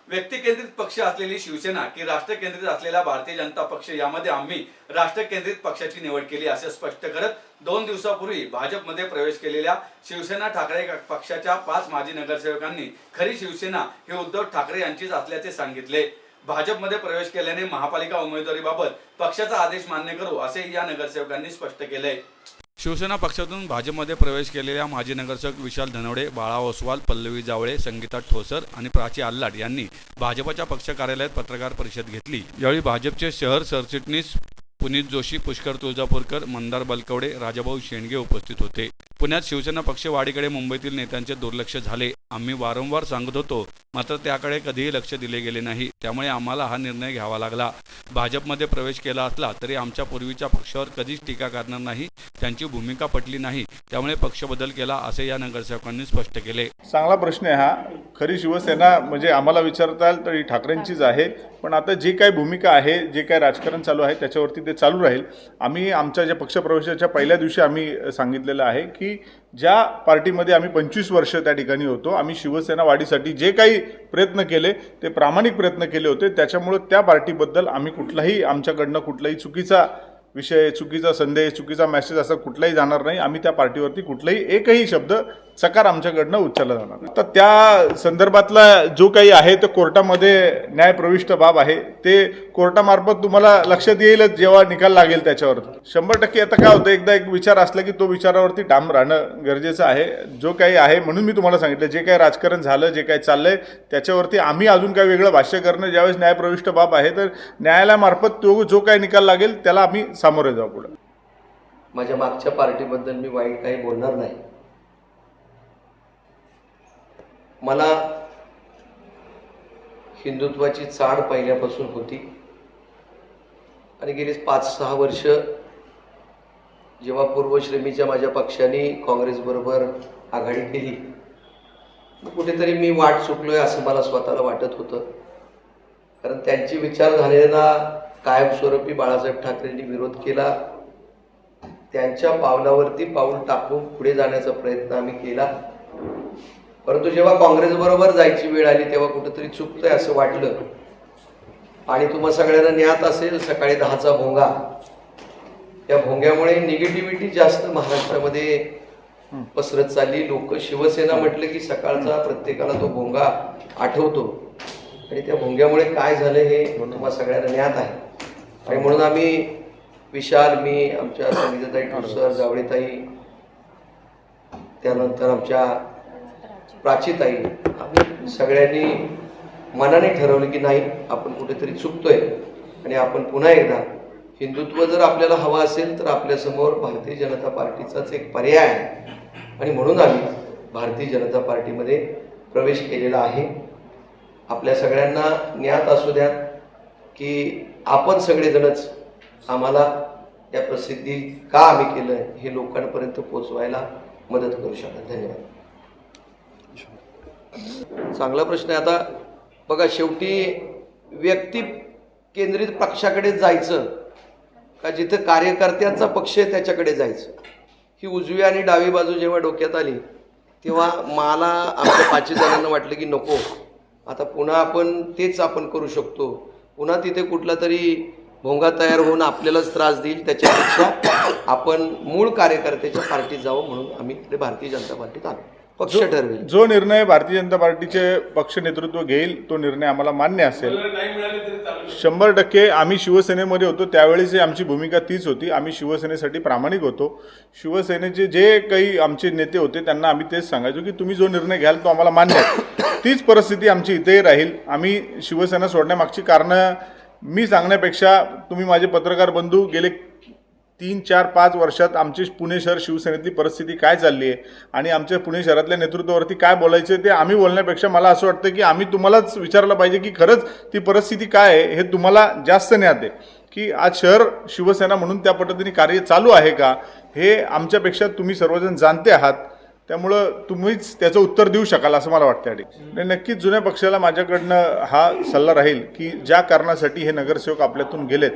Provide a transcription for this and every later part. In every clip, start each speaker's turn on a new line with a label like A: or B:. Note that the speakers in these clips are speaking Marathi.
A: व्यक्तिकेंद्रित पक्ष असलेली शिवसेना की राष्ट्र केंद्रित असलेला भारतीय जनता पक्ष यामध्ये आम्ही राष्ट्र केंद्रित पक्षाची निवड केली असे स्पष्ट करत 2 दिवसापूर्वी भाजपमध्ये प्रवेश केलेल्या शिवसेना ठाकरे पक्षाच्या 5 माजी नगरसेवकांनी खरी शिवसेना हे उद्धव ठाकरे यांचीच असल्याचे सांगितले। भाजपमध्ये प्रवेश केल्याने महापालिका उमेदवारीबाबत पक्षाचा आदेश मान्य करू असे या नगरसेवकांनी स्पष्ट केले। शिवसेना पक्षातून भाजपमध्ये प्रवेश केलेल्या माजी नगरसेवक विशाल धनवडे, बाळा ओसवाल, पल्लवी जावळे, संगीता ठोसर आणि प्राची आल्लाड यांनी भाजपच्या पक्ष कार्यालयात पत्रकार परिषद घेतली। यावेळी भाजपचे शहर सरचिटणीस पुनीत जोशी, पुष्कर तुळजापूरकर, मंदार बलकवडे, राजाभाऊ शेंडगे उपस्थित होते। पुण्यात शिवसेना पक्ष वाढीकडे मुंबईतील नेत्यांचे दुर्लक्ष झाले। आम्ही वारंवार सांगत होतो, मात्र त्याकडे कधीही लक्ष दिले गेले नाही। त्यामुळे आम्हाला हा निर्णय घ्यावा लागला। भाजपमध्ये प्रवेश केला असला तरी आमच्या पूर्वीच्या पक्षावर कधीच टीका करणार नाही। त्यांची भूमिका पटली नाही, त्यामुळे पक्ष बदल केला असे या नगरसेवकांनी स्पष्ट केले।
B: चांगला प्रश्न आहे हा। खरी शिवसेना म्हणजे आम्हाला विचारताल तर ठाकरेंचीच आहे, पण आता जे काही भूमिका आहे, जे काही राजकारण चालू आहे त्याच्यावरती ते चालू राहील। आम्ही आमच्या ज्या पक्षप्रवेशाच्या पहिल्या दिवशी आम्ही सांगितलेलं आहे की ज्या पार्टीमध्ये आम्ही 25 वर्ष त्या ठिकाणी होतो, आम्ही शिवसेना वाढीसाठी जे काही प्रयत्न केले ते प्रामाणिक प्रयत्न केले होते। त्याच्यामुळे त्या पार्टीबद्दल आम्ही कुठलाही आमच्याकडनं कुठलाही चुकीचा विषय, चुकीचा संदेश, चुकीचा मेसेज असं कुठलाही जाणार नाही। आम्ही त्या पार्टीवरती कुठलाही एकही शब्द चकार आमच्याकडनं उच्चारला जाणार नाही। तर त्या संदर्भातला जो काही आहे तो कोर्टामध्ये न्यायप्रविष्ट बाब आहे, ते कोर्टामार्फत तुम्हाला लक्षात येईलच जेव्हा निकाल लागेल त्याच्यावर। 100% आता काय होतं, एकदा एक विचार असला की तो विचारावरती ठाम राहणं गरजेचं आहे। जो काही आहे म्हणून मी तुम्हाला सांगितलं, जे काही राजकारण झालं, जे काही चाललंय त्याच्यावरती आम्ही अजून काही वेगळं भाष्य करणं ज्यावेळेस न्यायप्रविष्ट बाब आहे, तर न्यायालयामार्फत तो जो काही निकाल लागेल त्याला आम्ही सामोरे जाऊ। पुढे
C: माझ्या मागच्या पार्टीबद्दल मी वाईट काही बोलणार नाही। मला हिंदुत्वाची चाड पहिल्यापासून होती आणि गेली 5-6 वर्ष जेव्हा पूर्वश्रेमीच्या माझ्या पक्षाने काँग्रेसबरोबर आघाडी केली, कुठेतरी मी वाट चुकलोय असं मला स्वतःला वाटत होतं। कारण त्यांची विचारधारेला कायमस्वरूपी बाळासाहेब ठाकरेंनी विरोध केला। त्यांच्या पावलावरती पाऊल टाकून पुढे जाण्याचा प्रयत्न आम्ही केला, परंतु जेव्हा काँग्रेसबरोबर जायची वेळ आली तेव्हा कुठेतरी चुकतंय असं वाटलं। आणि तुम्हा सगळ्यांना ज्ञात असेल, सकाळी 10चा भोंगा, त्या भोंग्यामुळे निगेटिव्हिटी जास्त महाराष्ट्रामध्ये पसरत चालली। लोक शिवसेना म्हटलं की सकाळचा प्रत्येकाला तो भोंगा आठवतो, आणि त्या भोंग्यामुळे काय झालं हे तुम्हा सगळ्यांना ज्ञात आहे। आणि म्हणून आम्ही विशाल, मी, आमच्या संगीताताई ठोसर, जावळेताई, त्यानंतर आमच्या प्राचीताई, आम्ही सगळ्यांनी मनाने ठरवलं की नाही, आपण कुठेतरी चुकतोय आणि आपण पुन्हा एकदा हिंदुत्व जर आपल्याला हवं असेल तर आपल्यासमोर भारतीय जनता पार्टीचाच एक पर्याय आहे, आणि म्हणून आम्ही भारतीय जनता पार्टीमध्ये प्रवेश केलेला आहे। आपल्या सगळ्यांना ज्ञात असू द्या की आपण सगळेजणच आम्हाला या प्रसिद्धी का आम्ही केलं हे लोकांपर्यंत पोहोचवायला मदत करू शकतो। धन्यवाद। चांगला प्रश्न आहे। आता बघा, शेवटी व्यक्ती केंद्रित पक्षाकडे जायचं का जिथे कार्यकर्त्यांचा पक्ष आहे त्याच्याकडे जायचं, ही उजवी आणि डावी बाजू जेव्हा डोक्यात आली तेव्हा मला आमच्या 5 जणांना वाटलं की नको, आता पुन्हा आपण तेच आपण करू शकतो, पुन्हा तिथे कुठला तरी भोंगा तयार होऊन आपल्यालाच त्रास देईल, त्याच्यापेक्षा आपण मूळ कार्यकर्त्याच्या पार्टीत जावं, म्हणून आम्ही इकडे भारतीय जनता पार्टीत आलो। पक्ष ठरवेल,
B: जो निर्णय भारतीय जनता पार्टीचे पक्ष नेतृत्व घेईल तो निर्णय आम्हाला मान्य असेल। 100% आम्ही शिवसेनेमध्ये होतो त्यावेळेस आमची भूमिका तीच होती। आम्ही शिवसेनेसाठी प्रामाणिक होतो। शिवसेनेचे जे काही आमचे नेते होते त्यांना आम्ही तेच सांगायचो की तुम्ही जो निर्णय घ्याल तो आम्हाला मान्य आहे। तीच परिस्थिती आमची इथेही राहील। आम्ही शिवसेना सोडण्यामागची कारणं मी सांगण्यापेक्षा तुम्ही माझे पत्रकार बंधू गेले 3-4-5 वर्षात आमची पुणे शहर शिवसेनेतली परिस्थिती काय चालली आहे आणि आमच्या पुणे शहरातल्या नेतृत्वावरती काय बोलायचं ते आम्ही बोलण्यापेक्षा मला असं वाटतं की आम्ही तुम्हालाच विचारलं पाहिजे की खरंच ती परिस्थिती काय आहे हे तुम्हाला जास्त ज्ञात आहे, की आज शहर शिवसेना म्हणून त्या पद्धतीने कार्य चालू आहे का हे आमच्यापेक्षा तुम्ही सर्वजण जाणते आहात। त्यामुळं तुम्हीच त्याचं उत्तर देऊ शकाल असं मला वाटतं। आणि नक्कीच जुन्या पक्षाला माझ्याकडनं हा सल्ला राहील की ज्या कारणासाठी हे नगरसेवक आपल्यातून गेलेत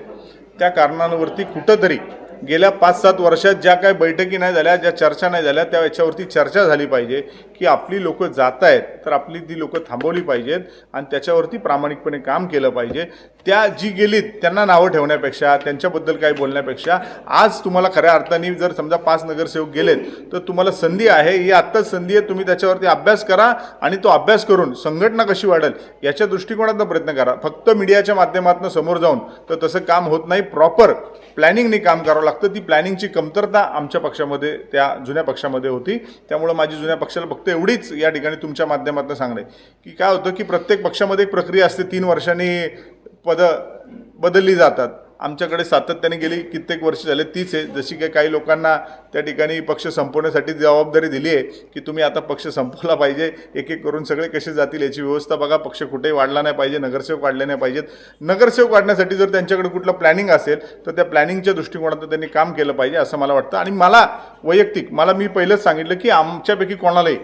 B: त्या कारणांवरती कुठंतरी गेल्या 5-7 वर्षात ज्या काही बैठकी नाही झाल्या, ज्या चर्चा नाही झाल्या, त्या याच्यावरती चर्चा झाली पाहिजे की आपली लोक जात आहेत तर आपली ती लोक थांबवली पाहिजेत आणि त्याच्यावरती प्रामाणिकपणे काम केलं पाहिजे. त्या जी गेलीत त्यांना नावं ठेवण्यापेक्षा, त्यांच्याबद्दल काही बोलण्यापेक्षा, आज तुम्हाला खऱ्या अर्थाने जर समजा 5 नगरसेवक गेलेत तर तुम्हाला संधी आहे, ही आत्ताच संधी आहे. तुम्ही त्याच्यावरती अभ्यास करा आणि तो अभ्यास करून संघटना कशी वाढेल याच्या दृष्टिकोनातून प्रयत्न करा. फक्त मीडियाच्या माध्यमातून समोर जाऊन तर तसं काम होत नाही. प्रॉपर प्लॅनिंगने काम करावं लागतं. ती प्लॅनिंगची कमतरता आमच्या पक्षामध्ये, त्या जुन्या पक्षामध्ये होती. त्यामुळं माझी जुन्या पक्षाला फक्त एवढीच या ठिकाणी तुमच्या माध्यमातून सांगणे की काय होतं की प्रत्येक पक्षामध्ये एक प्रक्रिया असते. 3 वर्षांनी पदं बदलली जातात. आमच्याकडे सातत्याने गेली कित्येक वर्ष झाले तीच आहे. जशी काय काही लोकांना त्या ठिकाणी पक्ष संपवण्यासाठी जबाबदारी दिली आहे की तुम्ही आता पक्ष संपवला पाहिजे, एक एक करून सगळे कसे जातील याची व्यवस्था बघा. पक्ष कुठेही वाढला नाही पाहिजे, नगरसेवक वाढले नाही पाहिजेत. नगरसेवक वाढण्यासाठी जर त्यांच्याकडे कुठलं प्लॅनिंग असेल तर त्या प्लॅनिंगच्या दृष्टिकोनातून त्यांनी काम केलं पाहिजे असं मला वाटतं. आणि मला वैयक्तिक, मी पहिलंच सांगितलं की आमच्यापैकी कोणालाही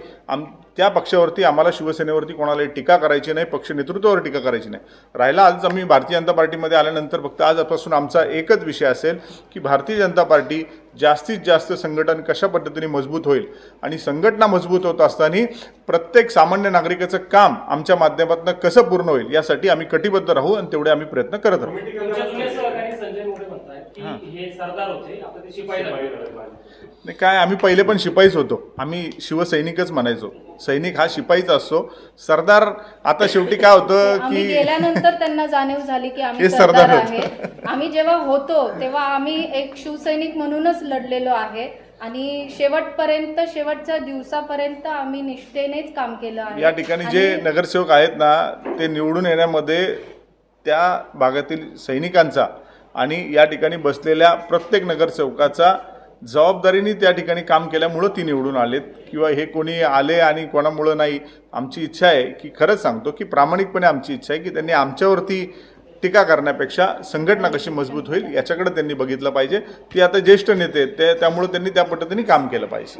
B: त्या पक्षावरती, आम्हाला शिवसेनेवरती कोणालाही टीका करायची नाही, पक्ष नेतृत्वावर टीका करायची नाही. राहिला आज आम्ही भारतीय जनता पार्टीमध्ये आल्यानंतर फक्त आजपासून आमचा एकच विषय असेल की भारतीय जनता पार्टी जास्तीत जास्त संघटन कशा पद्धतीने मजबूत होईल आणि संघटना मजबूत होत असताना प्रत्येक सामान्य नागरिकाचं काम आमच्या माध्यमातून कसं पूर्ण होईल यासाठी आम्ही कटिबद्ध राहू आणि तेवढे आम्ही प्रयत्न करत राहू.
D: तुमच्या जुने सहकारी संजय मोरे म्हणतात की हे सरदार होते, आता ते शिपाई झाले.
B: नाही काय, आम्ही पहिले पण शिपाईच होतो. आम्ही शिवसैनिकच म्हणायचो. सैनिक हा शिपाईच असतो. सरदार आता शेवटी काय होतं
E: आम्ही
B: की
E: गेल्यानंतर त्यांना जाणीव झाली की आम्ही
B: हे
E: सरदार
B: सरदार
E: आहे. आम्ही जेव्हा होतो तेव्हा आम्ही एक शिवसैनिक म्हणूनच लढलेलो आहे आणि शेवटपर्यंत, शेवटच्या दिवसापर्यंत आम्ही निष्ठेनेच काम केलं आहे.
B: या ठिकाणी जे नगरसेवक आहेत ना ते निवडून येण्यामध्ये त्या भागातील सैनिकांचा आणि या ठिकाणी बसलेल्या प्रत्येक नगरसेवकाचा जबाबदारीने त्या ठिकाणी काम केल्यामुळं ती निवडून आलेत. किंवा हे कोणी आले आणि कोणामुळं नाही. आमची इच्छा आहे की, खरंच सांगतो की प्रामाणिकपणे आमची इच्छा आहे की त्यांनी आमच्यावरती टीका करण्यापेक्षा संघटना कशी मजबूत होईल याच्याकडे त्यांनी बघितलं पाहिजे. ती आता ज्येष्ठ नेते आहेत त्यामुळे त्यांनी त्या पद्धतीने काम केलं पाहिजे.